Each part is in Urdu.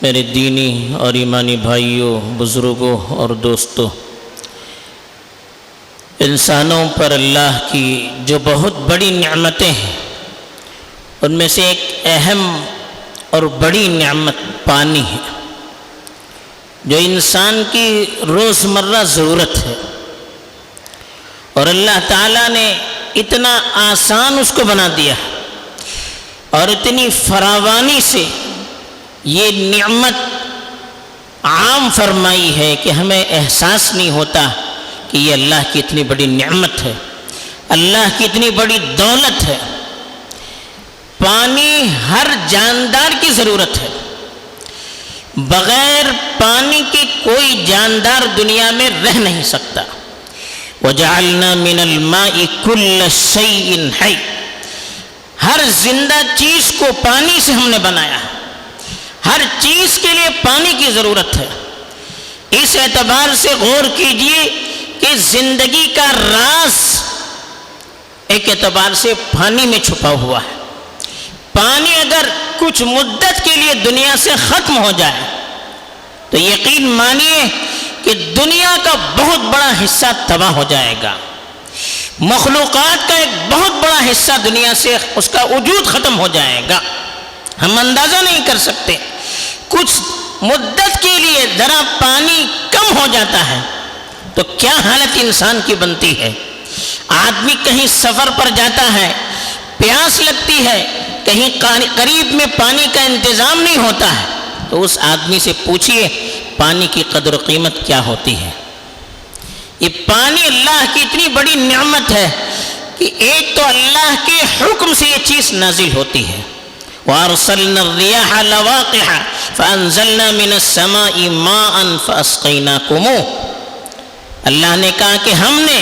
میرے دینی اور ایمانی بھائیوں، بزرگوں اور دوستوں، انسانوں پر اللہ کی جو بہت بڑی نعمتیں ہیں ان میں سے ایک اہم اور بڑی نعمت پانی ہے، جو انسان کی روزمرہ ضرورت ہے، اور اللہ تعالیٰ نے اتنا آسان اس کو بنا دیا اور اتنی فراوانی سے یہ نعمت عام فرمائی ہے کہ ہمیں احساس نہیں ہوتا کہ یہ اللہ کی اتنی بڑی نعمت ہے، اللہ کی اتنی بڑی دولت ہے۔ پانی ہر جاندار کی ضرورت ہے، بغیر پانی کے کوئی جاندار دنیا میں رہ نہیں سکتا۔ وَجَعَلْنَا مِنَ الْمَاءِ كُلَّ شَيْءٍ حَيٍّ، ہر زندہ چیز کو پانی سے ہم نے بنایا ہے، ہر چیز کے لیے پانی کی ضرورت ہے۔ اس اعتبار سے غور کیجئے کہ زندگی کا راز ایک اعتبار سے پانی میں چھپا ہوا ہے۔ پانی اگر کچھ مدت کے لیے دنیا سے ختم ہو جائے تو یقین مانیے کہ دنیا کا بہت بڑا حصہ تباہ ہو جائے گا، مخلوقات کا ایک بہت بڑا حصہ دنیا سے اس کا وجود ختم ہو جائے گا۔ ہم اندازہ نہیں کر سکتے، کچھ مدت کے لیے ذرا پانی کم ہو جاتا ہے تو کیا حالت انسان کی بنتی ہے۔ آدمی کہیں سفر پر جاتا ہے، پیاس لگتی ہے، کہیں قریب میں پانی کا انتظام نہیں ہوتا ہے تو اس آدمی سے پوچھئے پانی کی قدر و قیمت کیا ہوتی ہے۔ یہ پانی اللہ کی اتنی بڑی نعمت ہے کہ ایک تو اللہ کے حکم سے یہ چیز نازل ہوتی ہے۔ وَأَرْسَلْنَا الرِّيَاحَ لَوَاقِحَ فَأَنزَلْنَا مِنَ السَّمَاءِ مَاءً فَأَسْقَيْنَاكُمُوهُ، اللہ نے کہا کہ ہم نے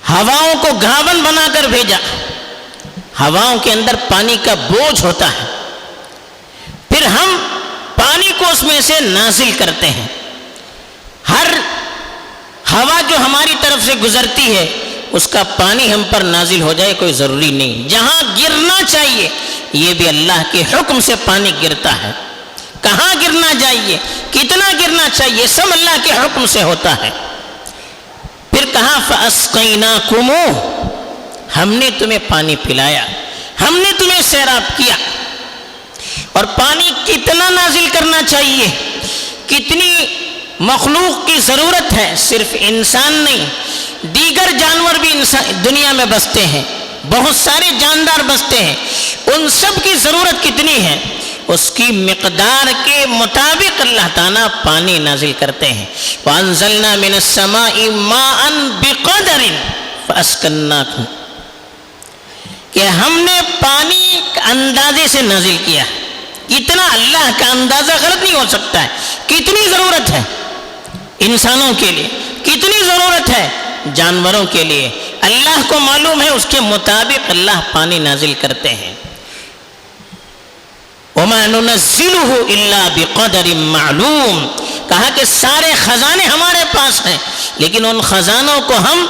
ہواؤں کو گھاون بنا کر بھیجا۔ ہواؤں کے اندر پانی کا بوجھ ہوتا ہے، پھر ہم پانی کو اس میں سے نازل کرتے ہیں۔ ہر ہوا جو ہماری طرف سے گزرتی ہے اس کا پانی ہم پر نازل ہو جائے کوئی ضروری نہیں، جہاں گرنا چاہیے یہ بھی اللہ کے حکم سے پانی گرتا ہے۔ کہاں گرنا چاہیے، کتنا گرنا چاہیے، سب اللہ کے حکم سے ہوتا ہے۔ پھر کہا فَأَسْقَيْنَاكُمُوهُ، ہم نے تمہیں پانی پلایا، ہم نے تمہیں سیراب کیا۔ اور پانی کتنا نازل کرنا چاہیے، کتنی مخلوق کی ضرورت ہے، صرف انسان نہیں، دیگر جانور بھی دنیا میں بستے ہیں، بہت سارے جاندار بستے ہیں، ان سب کی ضرورت کتنی ہے اس کی مقدار کے مطابق اللہ تعالیٰ پانی نازل کرتے ہیں۔ وَأَنزَلْنَا مِنَ السَّمَاءِ مَاءً بِقَدَرٍ فَأَسْكَنَّاكُمْ، کہ ہم نے پانی اندازے سے نازل کیا۔ اتنا اللہ کا اندازہ غلط نہیں ہو سکتا ہے۔ کتنی ضرورت ہے انسانوں کے لیے، کتنی ضرورت ہے جانوروں کے لیے، اللہ کو معلوم ہے، اس کے مطابق اللہ پانی نازل کرتے ہیں۔ وَمَا نُنَزِّلُهُ إِلَّا بِقَدَرٍ مَعْلُومٍ، کہا کہ سارے خزانے ہمارے پاس ہیں لیکن ان خزانوں کو ہم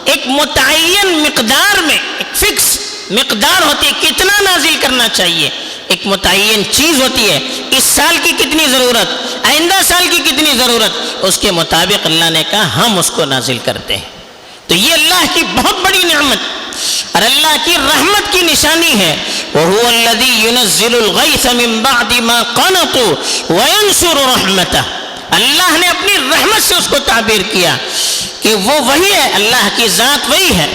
ایک متعین مقدار میں، ایک فکس مقدار ہوتی ہے کتنا نازل کرنا چاہیے، ایک متعین چیز ہوتی ہے، اس سال کی کتنی ضرورت، آئندہ سال کی کتنی ضرورت، اس کے مطابق اللہ نے کہا ہم اس کو نازل کرتے ہیں۔ تو یہ اللہ کی بہت بڑی نعمت اور اللہ کی رحمت کی نشانی ہے۔ وَهُوَ الَّذِي يُنَزِّلُ الْغَيْثَ مِن بَعْدِ مَا قَنَطُوا وَيَنْشُرُ رَحْمَتَهُ، اللہ نے اپنی رحمت سے اس کو تعبیر کیا کہ وہ وہی ہے، اللہ کی ذات وہی ہے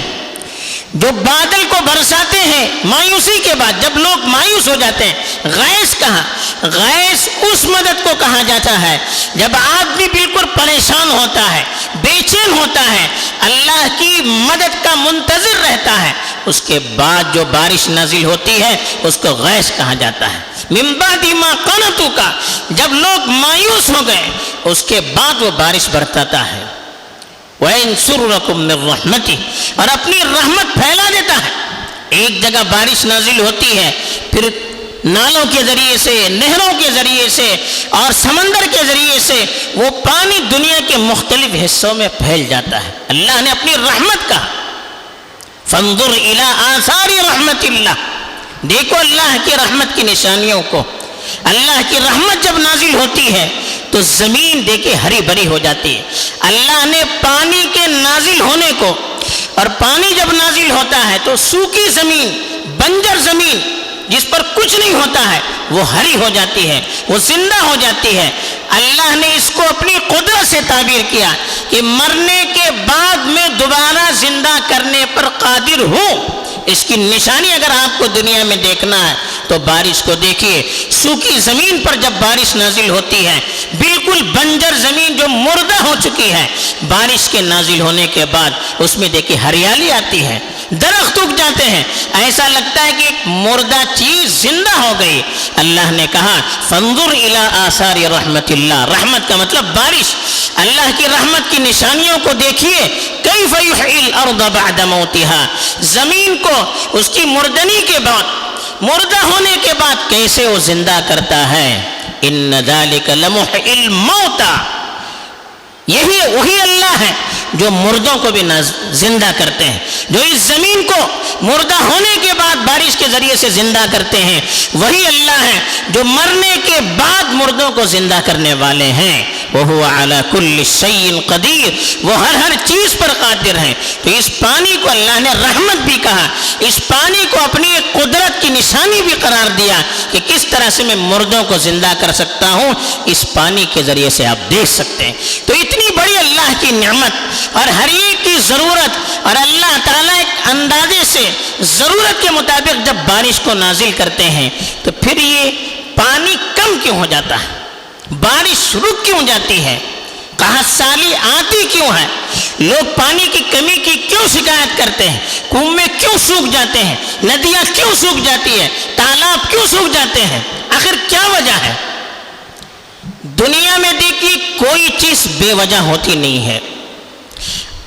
جو بادل کو برساتے ہیں مایوسی کے بعد، جب لوگ مایوس ہو جاتے ہیں۔ غیث کہاں، غیث اس مدد کو کہا جاتا ہے جب آدمی بالکل پریشان ہوتا ہے، بے چین ہوتا ہے، اللہ کی مدد کا منتظر رہتا ہے، اس کے بعد جو بارش نازل ہوتی ہے اس کو غیث کہا جاتا ہے۔ من بعد ما قنطوا کا، جب لوگ مایوس ہو گئے اس کے بعد وہ بارش برساتا ہے۔ وَيَنْشُرُ لَكُم مِّن رَّحْمَتِهِ، اور اپنی رحمت پھیلا دیتا ہے۔ ایک جگہ بارش نازل ہوتی ہے، پھر نالوں کے ذریعے سے، نہروں کے ذریعے سے اور سمندر کے ذریعے سے وہ پانی دنیا کے مختلف حصوں میں پھیل جاتا ہے۔ اللہ نے اپنی رحمت کا فَانظُرْ إِلَىٰ آثَارِ رَحْمَتِ اللَّهِ، دیکھو اللہ کی رحمت کی نشانیوں کو۔ اللہ کی رحمت جب نازل ہوتی ہے تو زمین دیکھے ہری بھری ہو جاتی ہے. اللہ نے پانی کے نازل ہونے کو، اور پانی جب نازل ہوتا ہے تو سوکھی زمین، بنجر زمین جس پر کچھ نہیں ہوتا ہے وہ ہری ہو جاتی ہے، وہ زندہ ہو جاتی ہے. اللہ نے اس کو اپنی قدرت سے تعبیر کیا کہ مرنے کے بعد میں دوبارہ زندہ کرنے پر قادر ہوں. اس کی نشانی اگر آپ کو دنیا میں دیکھنا ہے تو بارش کو دیکھیے. سوکھی زمین پر جب بارش نازل ہوتی ہے، بالکل بنجر زمین جو مردہ ہو چکی ہے، بارش کے نازل ہونے کے بعد اس میں دیکھیے ہریالی آتی ہے، درخت اگ جاتے ہیں، ایسا لگتا ہے کہ ایک مردہ چیز زندہ ہو گئی. اللہ نے کہا فانظر الی آثار رحمت اللہ، رحمت کا مطلب بارش. اللہ کی رحمت کی نشانیوں کو دیکھیے. کیف یحیی الارض بعد موتها، زمین کو اس کی مردنی کے بعد، مردہ ہونے کے بعد کیسے وہ زندہ کرتا ہے. ان ذلک لمحیی الموتى، یہی وہی اللہ ہے جو مردوں کو بھی زندہ کرتے ہیں، جو اس زمین کو مردہ ہونے کے بعد بارش کے ذریعے سے زندہ کرتے ہیں. وہی اللہ ہے جو مرنے کے بعد مردوں کو زندہ کرنے والے ہیں. وَهُوَ عَلَى كُلِّ شَيْءٍ قَدِيرٌ، وہ ہر چیز پر قادر ہیں. تو اس پانی کو اللہ نے رحمت بھی کہا، اس پانی کو اپنی ایک قدرت کی نشانی بھی قرار دیا کہ کس طرح سے میں مردوں کو زندہ کر سکتا ہوں. اس پانی کے ذریعے سے آپ دیکھ سکتے ہیں. تو اتنی بڑی اللہ کی نعمت اور ہر ایک کی ضرورت، اور اللہ تعالیٰ ایک اندازے سے ضرورت کے مطابق جب بارش کو نازل کرتے ہیں تو پھر یہ پانی کم کیوں ہو جاتا ہے، بارش رک کیوں جاتی ہے، قحط سالی آتی کیوں ہے، لوگ پانی کی کمی کی کیوں شکایت کرتے ہیں، کنویں کیوں سوکھ جاتے ہیں، ندیاں کیوں سوکھ جاتی ہیں، تالاب کیوں سوکھ جاتے ہیں، آخر کیا وجہ ہے؟ دنیا میں دیکھیے کوئی چیز بے وجہ ہوتی نہیں ہے.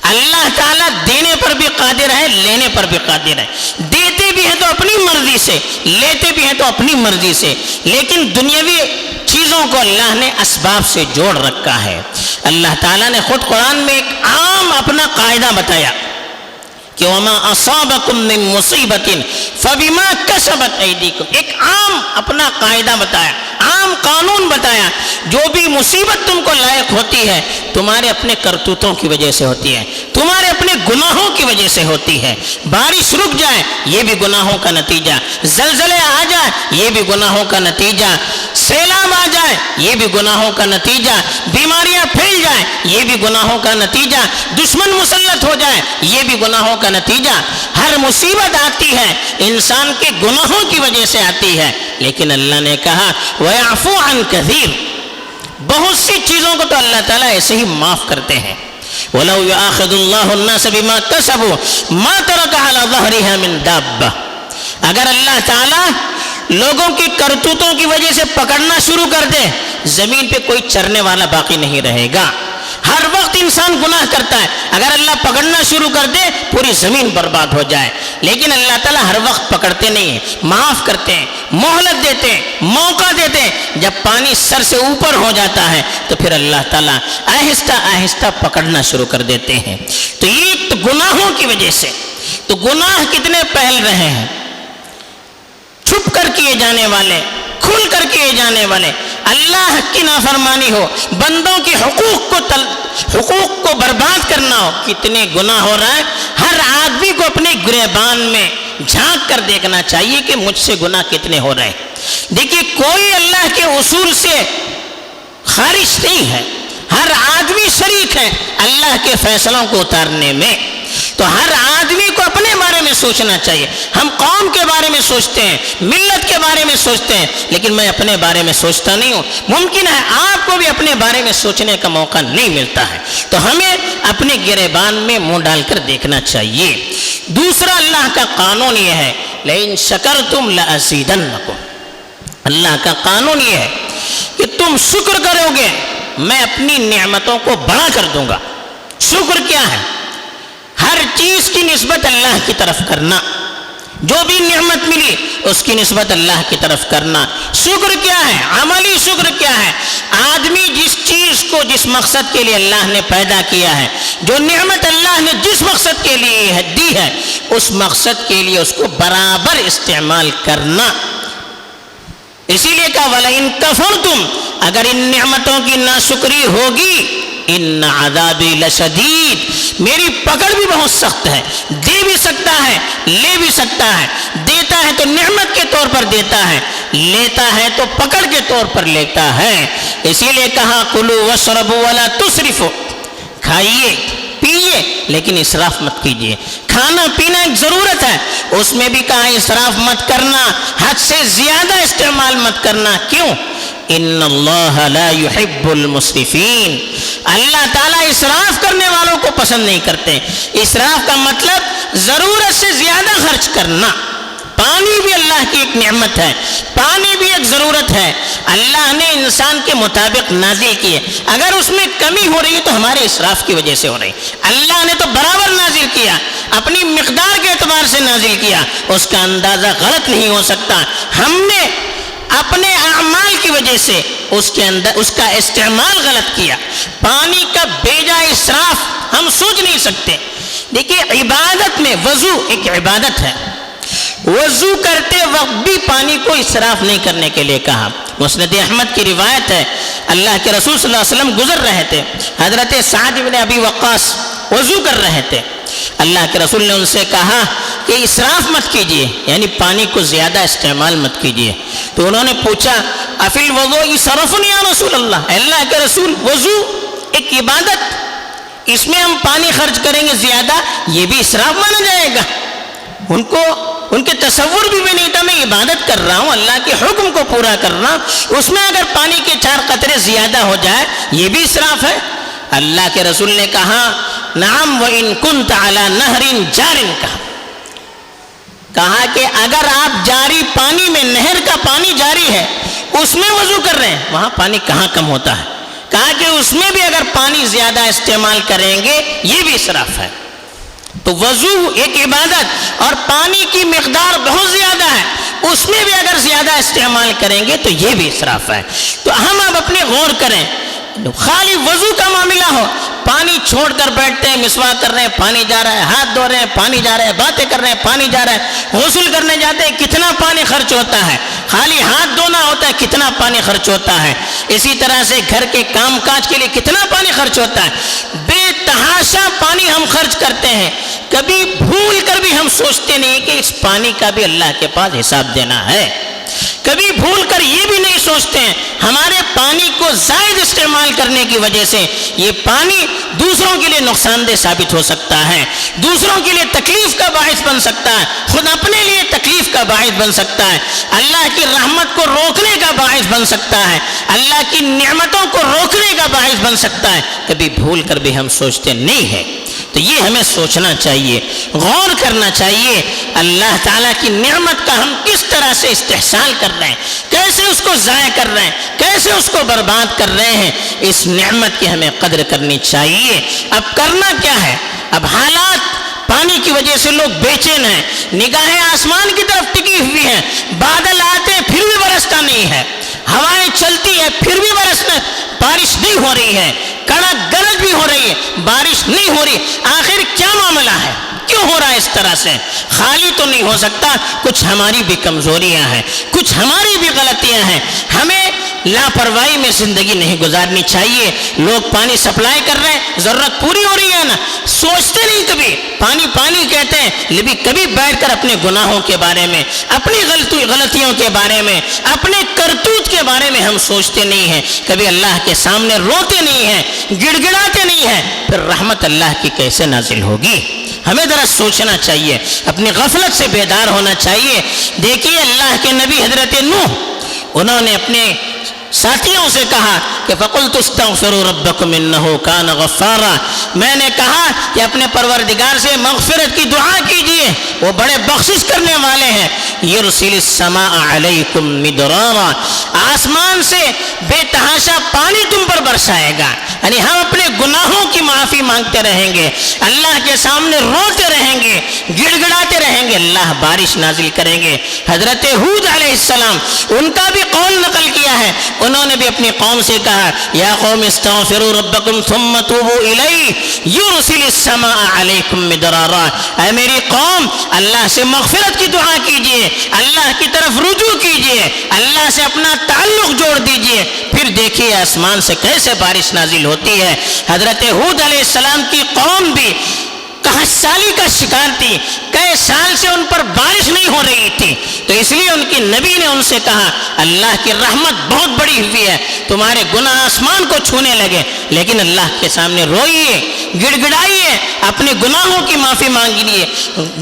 اللہ تعالیٰ دینے پر بھی قادر ہے، لینے پر بھی قادر ہے. دیتے بھی ہیں تو اپنی مرضی سے، لیتے بھی ہیں تو اپنی مرضی سے. لیکن دنیاوی چیزوں کو اللہ نے اسباب سے جوڑ رکھا ہے. اللہ تعالیٰ نے خود قرآن میں ایک عام اپنا قاعدہ بتایا کہ وَمَا أَصَابَكُم مِّن مُّصِيبَةٍ فَبِمَا كَسَبَتْ أَيْدِيكُمْ، ایک عام اپنا قاعدہ بتایا، عام قانون بتایا. جو بھی مصیبت تم کو لائق ہوتی ہے تمہارے اپنے کرتوتوں کی وجہ سے ہوتی ہے، تمہارے اپنے گناہوں کی وجہ سے ہوتی ہے. بارش رک جائے یہ بھی گناہوں کا نتیجہ، زلزلے آ جائے یہ بھی گناہوں کا نتیجہ، سیلاب آ جائے یہ بھی گناہوں کا نتیجہ، بیماریاں پھیل جائیں یہ بھی گناہوں کا نتیجہ، دشمن مسلط ہو جائے یہ بھی گناہوں کا نتیجہ. ہر مصیبت آتی ہے انسان کے گناہوں کی وجہ سے آتی ہے. لیکن اللہ نے کہا وَيَعْفُو عَنْ كَثِيرٍ، بہت سی چیزوں کو تو اللہ تعالیٰ ایسے ہی معاف کرتے ہیں. وَلَوْ يُؤَاخِذُ اللَّهُ النَّاسَ بِمَا كَسَبُوا مَا تَرَكَ عَلَى ظَهْرِهَا مِن دَابَّةٍ، اگر اللہ تعالیٰ لوگوں کی کرتوتوں کی وجہ سے پکڑنا شروع کر دے زمین پہ کوئی چرنے والا باقی نہیں رہے گا. ہر وقت انسان گناہ کرتا ہے، اگر اللہ پکڑنا شروع کر دے پوری زمین برباد ہو جائے. لیکن اللہ تعالیٰ ہر وقت پکڑتے نہیں ہیں، معاف کرتے ہیں، مہلت دیتے ہیں، موقع دیتے ہیں. جب پانی سر سے اوپر ہو جاتا ہے تو پھر اللہ تعالیٰ آہستہ آہستہ پکڑنا شروع کر دیتے ہیں. تو یہ تو گناہوں کی وجہ سے. تو گناہ کتنے پھیل رہے ہیں، چھپ کر کیے جانے والے، کھل کر کیے جانے والے. اللہ کی نافرمانی ہو، بندوں کے حقوق کو برباد کرنا ہو، کتنے گناہ ہو رہا ہے. ہر آدمی کو اپنے گریبان میں جھانک کر دیکھنا چاہیے کہ مجھ سے گناہ کتنے ہو رہے ہیں. دیکھیے کوئی اللہ کے اصول سے خارج نہیں ہے، ہر آدمی شریک ہے اللہ کے فیصلوں کو اتارنے میں. تو ہر آدمی کو اپنے بارے میں سوچنا چاہیے. ہم قوم کے بارے میں سوچتے ہیں، ملت کے بارے میں سوچتے ہیں، لیکن میں اپنے بارے میں سوچتا نہیں ہوں. ممکن ہے آپ کو بھی اپنے بارے میں سوچنے کا موقع نہیں ملتا ہے. تو ہمیں اپنے گریبان میں منہ ڈال کر دیکھنا چاہیے. دوسرا اللہ کا قانون یہ ہے لَإِن شَكَرْتُمْ لَأَزِيدَنَّكُمْ، اللہ کا قانون یہ ہے کہ تم شکر کرو گے میں اپنی نعمتوں کو بڑھا کر دوں گا. شکر کیا ہے؟ ہر چیز کی نسبت اللہ کی طرف کرنا، جو بھی نعمت ملی اس کی نسبت اللہ کی طرف کرنا. شکر کیا ہے؟ عملی شکر کیا ہے؟ آدمی جس چیز کو جس مقصد کے لیے اللہ نے پیدا کیا ہے، جو نعمت اللہ نے جس مقصد کے لیے دی ہے اس مقصد کے لیے اس کو برابر استعمال کرنا. اسی لیے کہا وَلَئِن كَفَرْتُمْ، اگر ان نعمتوں کی ناشکری ہوگی، ان عذابی لشدید، میری پکڑ بھی بہت سخت ہے، دے بھی سکتا ہے لے بھی سکتا ہے، دیتا ہے تو نعمت کے طور پر دیتا ہے، لیتا ہے تو پکڑ کے طور پر لیتا ہے۔ اسی لیے کہا کلوا واشربوا ولا تسرفوا، کھائیے پیئے لیکن اسراف مت کیجیے۔ کھانا پینا ایک ضرورت ہے، اس میں بھی کہا اسراف مت کرنا، حد سے زیادہ استعمال مت کرنا۔ کیوں؟ ان اللہ لا يحب المسرفین، اللہ تعالیٰ اسراف کرنے والوں کو پسند نہیں کرتے۔ اسراف کا مطلب ضرورت سے زیادہ خرچ کرنا۔ پانی بھی اللہ کی ایک نعمت ہے، پانی بھی ایک ضرورت ہے، اللہ نے انسان کے مطابق نازل کیے، اگر اس میں کمی ہو رہی ہے تو ہمارے اسراف کی وجہ سے ہو رہی، اللہ نے تو برابر نازل کیا، اپنی مقدار کے اعتبار سے نازل کیا، اس کا اندازہ غلط نہیں ہو سکتا۔ ہم نے اپنے اعمال کی وجہ سے اس کا استعمال غلط کیا۔ پانی کا بیجا اسراف ہم سوچ نہیں سکتے۔ دیکھیے عبادت میں وضو ایک عبادت ہے، وضو کرتے وقت بھی پانی کو اسراف نہیں کرنے کے لیے کہا۔ مسند احمد کی روایت ہے، اللہ کے رسول صلی اللہ علیہ وسلم گزر رہے تھے، حضرت سعد بن ابی وقاص وضو کر رہے تھے، اللہ کے رسول نے ان سے کہا کہ اسراف مت کیجیے، یعنی پانی کو زیادہ استعمال مت کیجیے۔ تو انہوں نے پوچھا افی الوضوء صرف یا رسول اللہ، اللہ کے رسول وضو ایک عبادت، اس میں ہم پانی خرچ کریں گے زیادہ، یہ بھی اسراف مانا جائے گا؟ ان کے تصور بھی نہیں تھا، میں عبادت کر رہا ہوں، اللہ کے حکم کو پورا کر رہا ہوں، اس میں اگر پانی کے 4 قطرے زیادہ ہو جائے یہ بھی اسراف ہے؟ اللہ کے رسول نے کہا نعم وَإِن كُنْتَ عَلَى نَهْرٍ جَارٍ، کہا کہ اگر آپ جاری پانی میں، نہر کا پانی جاری ہے اس میں وضو کر رہے ہیں، وہاں پانی کہاں کم ہوتا ہے؟ کہا کہ اس میں بھی اگر پانی زیادہ استعمال کریں گے یہ بھی اسراف ہے۔ تو وضو ایک عبادت اور پانی کی مقدار بہت زیادہ ہے، اس میں بھی اگر زیادہ استعمال کریں گے تو یہ بھی اسراف ہے۔ تو ہم اب اپنے غور کریں، خالی وضو کا معاملہ ہو، پانی چھوڑ کر بیٹھتے ہیں، مسواک کر رہے ہیں پانی جا رہا ہے، ہاتھ دھو رہے ہیں پانی جا رہا ہے، باتیں کر رہے ہیں پانی جا رہا ہے، غسل کرنے جاتے ہیں کتنا پانی خرچ ہوتا ہے، خالی ہاتھ دھونا ہوتا ہے کتنا پانی خرچ ہوتا ہے، اسی طرح سے گھر کے کام کاج کے لیے کتنا پانی خرچ ہوتا ہے، بے تحاشا پانی ہم خرچ کرتے ہیں، کبھی بھول کر بھی ہم سوچتے نہیں کہ اس پانی کا بھی اللہ کے پاس حساب دینا ہے، کبھی بھول کر یہ بھی نہیں سوچتے ہیں ہمارے پانی کو زائد استعمال کرنے کی وجہ سے یہ پانی دوسروں کے لیے نقصان دہ ثابت ہو سکتا ہے، دوسروں کے لیے تکلیف کا باعث بن سکتا ہے، خود اپنے لیے تکلیف کا باعث بن سکتا ہے، اللہ کی رحمت کو روکنے کا باعث بن سکتا ہے، اللہ کی نعمتوں کو روکنے کا باعث بن سکتا ہے، کبھی بھول کر بھی ہم سوچتے نہیں ہیں۔ تو یہ ہمیں سوچنا چاہیے، غور کرنا چاہیے، اللہ تعالیٰ کی نعمت کا ہم کس طرح سے استحصال کر رہے ہیں، کیسے اس کو ضائع کر رہے ہیں، کیسے اس کو برباد کر رہے ہیں، اس نعمت کی ہمیں قدر کرنی چاہیے۔ اب کرنا کیا ہے؟ اب حالات پانی کی وجہ سے لوگ بے چین ہیں، نگاہیں آسمان کی طرف ٹکی ہوئی ہیں، بادل آتے پھر بھی برستا نہیں ہے، ہوائیں چلتی ہے پھر بھی بارش نہیں ہو رہی ہے، کڑک گرج بھی ہو رہی ہے بارش نہیں ہو رہی، آخر کیا معاملہ ہے؟ کیوں ہو رہا ہے اس طرح سے؟ خالی تو نہیں ہو سکتا، کچھ ہماری بھی کمزوریاں ہیں، کچھ ہماری بھی غلطیاں ہیں، ہمیں لاپرواہی میں زندگی نہیں گزارنی چاہیے۔ لوگ پانی سپلائی کر رہے ہیں، ضرورت پوری ہو رہی ہے نا، سوچتے نہیں کبھی، پانی پانی کہتے ہیں لیکن کبھی بیٹھ کر اپنے گناہوں کے بارے میں، اپنی غلطیوں کے بارے میں، اپنے کرتوت کے بارے میں ہم سوچتے نہیں ہیں، کبھی اللہ کے سامنے روتے نہیں ہیں، گڑ گڑاتے نہیں ہیں، پھر رحمت اللہ کی کیسے نازل ہوگی؟ ہمیں ذرا سوچنا چاہیے، اپنی غفلت سے بیدار ہونا چاہیے۔ دیکھیے اللہ کے نبی حضرت نوح، انہوں نے اپنے ساتھیوں سے کہا کہ فَقُلْتُ اسْتَغْفِرُوا رَبَّكُمْ إِنَّهُ كَانَ غَفَّارًا، میں نے کہا کہ اپنے پروردگار سے مغفرت کی دعا کیجئے، وہ بڑے بخشش کرنے والے ہیں۔ يُرْسِلِ السَّمَاءَ عَلَيْكُمْ مِدْرَارًا، آسمان سے بے تحاشا پانی تم پر برسائے گا، یعنی ہم اپنے گناہوں کی معافی مانگتے رہیں گے, اللہ کے سامنے روتے رہیں گے, گڑ گڑاتے رہیں گے, اللہ بارش نازل کریں گے. حضرت ہود علیہ السلام, ان کا بھی قول نقل کیا ہے, انہوں نے بھی اپنی قوم سے کہا یا قوم استغفروا ربکم ثم توبوا الیہ یرسل السماء علیکم مدرارا, اے میری قوم اللہ سے مغفرت کی دعا کیجئے, اللہ کی طرف رجوع کیجئے, اللہ سے اپنا تعلق جوڑ دیجئے, پھر دیکھیے آسمان سے کیسے بارش نازل ہوتی ہے. حضرت ہود علیہ السلام کی قوم بھی قحط سالی کا شکار تھی, کئی سال سے ان پر بارش نہیں ہو رہی تھی, تو اس لیے ان کی نبی نے ان سے کہا اللہ کی رحمت بہت بڑی ہوئی ہے, تمہارے گناہ آسمان کو چھونے لگے, لیکن اللہ کے سامنے روئیے, گڑ گڑائیے, اپنے گناہوں کی معافی مانگیے,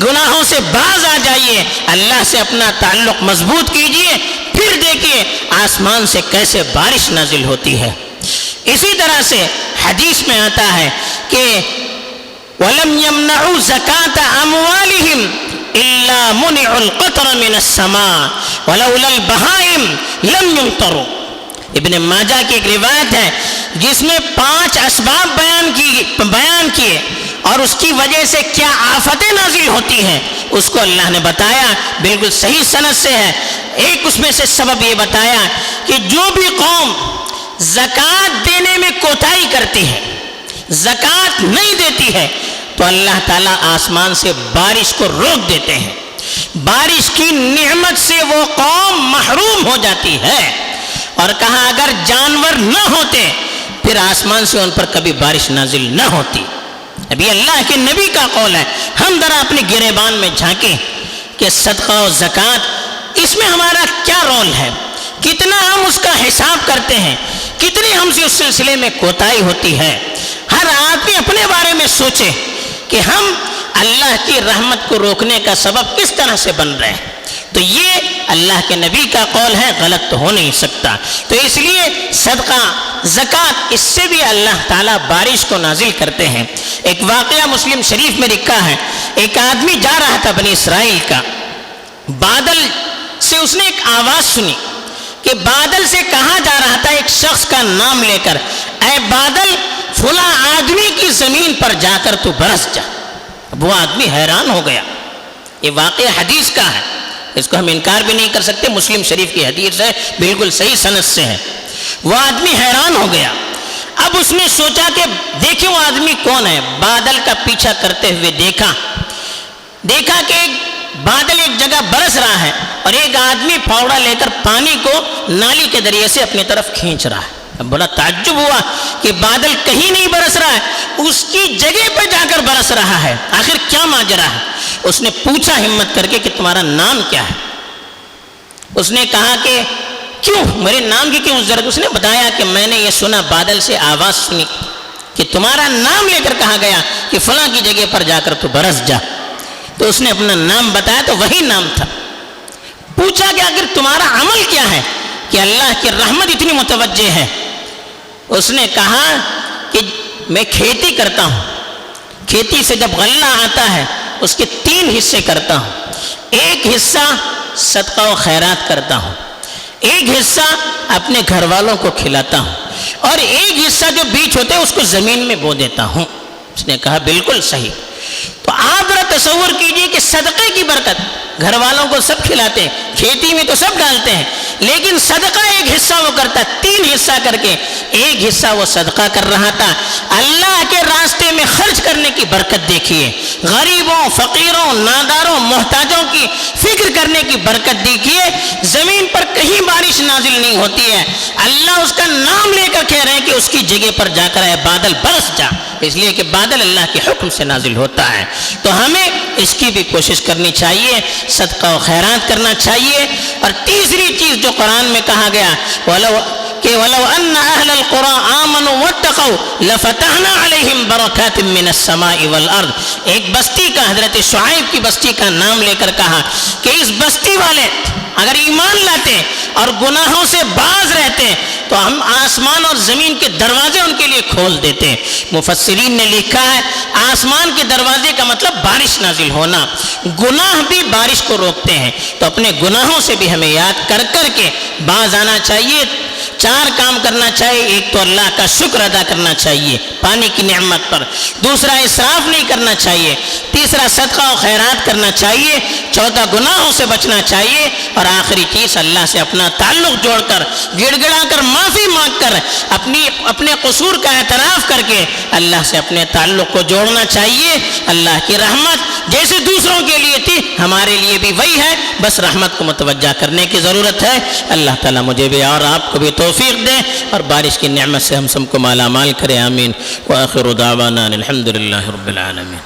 گناہوں سے باز آ جائیے, اللہ سے اپنا تعلق مضبوط کیجئے, پھر دیکھیے آسمان سے کیسے بارش نازل ہوتی ہے. اسی طرح سے حدیث میں آتا ہے کہ وَلَمْ يَمْنَعُوا زَكَاةَ أَمْوَالِهِمْ إِلَّا مُنِعُوا الْقَطْرَ مِنَ السَّمَاءِ وَلَوْلَا الْبَهَائِمْ لَمْ يُمْطَرُوا. ابن ماجہ کی ایک روایت ہے جس میں 5 اسباب بیان کیے اور اس کی وجہ سے کیا آفتیں نازل ہوتی ہیں اس کو اللہ نے بتایا, بالکل صحیح سند سے ہے. ایک اس میں سے سبب یہ بتایا کہ جو بھی قوم زکوٰۃ دینے میں کوتاہی کرتی ہے, زکوٰۃ نہیں دیتی ہے, تو اللہ تعالیٰ آسمان سے بارش کو روک دیتے ہیں, بارش کی نعمت سے وہ قوم محروم ہو جاتی ہے. اور کہا اگر جانور نہ ہوتے پھر آسمان سے ان پر کبھی بارش نازل نہ ہوتی. ابھی اللہ کے نبی کا قول ہے, ہم ذرا اپنے گریبان میں جھانکیں کہ صدقہ و زکوٰۃ اس میں ہمارا کیا رول ہے, کتنا ہم اس کا حساب کرتے ہیں, کتنی ہم سے اس سلسلے میں کوتاہی ہوتی ہے. ہر آدمی اپنے بارے میں سوچے کہ ہم اللہ کی رحمت کو روکنے کا سبب کس طرح سے بن رہے ہیں. تو یہ اللہ کے نبی کا قول ہے, غلط تو ہو نہیں سکتا. تو اس لیے صدقہ زکوٰۃ اس سے بھی اللہ تعالیٰ بارش کو نازل کرتے ہیں. ایک واقعہ مسلم شریف میں لکھا ہے, ایک آدمی جا رہا تھا بنی اسرائیل کا, بادل سے اس نے ایک آواز سنی کہ بادل سے کہا جا رہا تھا ایک شخص کا نام لے کر, اے بادل فلاں آدمی کی زمین پر جا کر تو برس جا. وہ آدمی حیران ہو گیا. یہ واقعہ حدیث کا ہے, اس کو ہم انکار بھی نہیں کر سکتے, مسلم شریف کی حدیث ہے, بالکل صحیح سند سے ہے. وہ آدمی حیران ہو گیا. اب اس نے سوچا کہ دیکھیں وہ آدمی کون ہے. بادل کا پیچھا کرتے ہوئے دیکھا کہ بادل ایک جگہ برس رہا ہے اور ایک آدمی پھاوڑا لے کر پانی کو نالی کے ذریعے سے اپنی طرف کھینچ رہا ہے. اب بڑا تعجب ہوا کہ بادل کہیں نہیں برس رہا ہے, اس کی جگہ پہ جا کر برس رہا ہے, آخر کیا ماجرا ہے. اس نے پوچھا ہمت کر کے کہ تمہارا نام کیا ہے. اس نے کہا کہ کیوں, میرے نام کی کیوں ضرورت. اس نے بتایا کہ میں نے یہ سنا, بادل سے آواز سنی کہ تمہارا نام لے کر کہا گیا کہ فلاں کی جگہ پر جا کر تو برس جا. تو اس نے اپنا نام بتایا تو وہی نام تھا. پوچھا کہ اگر تمہارا عمل کیا ہے کہ اللہ کی رحمت اتنی متوجہ ہے. اس نے کہا کہ میں کھیتی کرتا ہوں, کھیتی سے جب غلہ آتا ہے اس کے 3 حصے کرتا ہوں. ایک حصہ صدقہ و خیرات کرتا ہوں, ایک حصہ اپنے گھر والوں کو کھلاتا ہوں, اور ایک حصہ جو بیچ ہوتے ہیں اس کو زمین میں بو دیتا ہوں. اس نے کہا بالکل صحیح. تو آپ ذرا تصور کیجئے کہ صدقے کی برکت, گھر والوں کو سب کھلاتے ہیں, کھیتی میں تو سب ڈالتے ہیں, لیکن صدقہ ایک حصہ وہ کرتا, 3 حصہ کر کے ایک حصہ وہ صدقہ کر رہا تھا. اللہ کے راستے میں خرچ کرنے کی برکت دیکھیے, غریبوں, فقیروں, ناداروں, محتاجوں کی فکر کرنے کی برکت دیکھیے. زمین پر کہیں بارش نازل نہیں ہوتی ہے, اللہ اس کا نام لے کر کہہ رہے ہیں کہ اس کی جگہ پر جا کر اے بادل برس جا, اس لیے کہ بادل اللہ کے حکم سے نازل ہوتا ہے. تو ہمیں اس کی بھی کوشش کرنی چاہیے, صدقہ و خیرات کرنا چاہیے. اور تیسری چیز جو قرآن میں کہا گیا وَلَوْ أَنَّ أَهْلَ الْقُرَىٰ آمَنُوا وَاتَّقَوْا لَفَتَحْنَا عَلَيْهِمْ بَرَكَاتٍ مِّنَ السَّمَاءِ وَالْأَرْضِ. ایک بستی کا, حضرت شعیب کی بستی کا نام لے کر کہا کہ اس بستی والے اگر ایمان لاتے اور گناہوں سے باز رہتے تو ہم آسمان اور زمین کے دروازے ان کے لیے کھول دیتے. مفسرین نے لکھا ہے آسمان کے دروازے کا مطلب بارش نازل ہونا, گناہ بھی بارش کو روکتے ہیں. تو اپنے گناہوں سے بھی ہمیں یاد کر کر کے باز آنا چاہیے, 4 کام کرنا چاہیے. ایک تو اللہ کا شکر ادا کرنا چاہیے پانی کی نعمت پر. دوسرا اسراف نہیں کرنا چاہیے. تیسرا صدقہ و خیرات کرنا چاہیے. چوتھا گناہوں سے بچنا چاہیے. اور آخری چیز اللہ سے اپنا تعلق جوڑ کر گڑ گڑا کر معافی مانگ کر اپنے قصور کا اعتراف کر کے اللہ سے اپنے تعلق کو جوڑنا چاہیے. اللہ کی رحمت جیسے دوسروں کے لیے تھی ہمارے لیے بھی وہی ہے, بس رحمت کو متوجہ کرنے کی ضرورت ہے. اللہ تعالیٰ مجھے بھی اور آپ کو بھی توفیق دے اور بارش کی نعمت سے ہم سب کو مالا مال کرے. آمین. وآخر دعوانا الحمد للہ رب العالمین.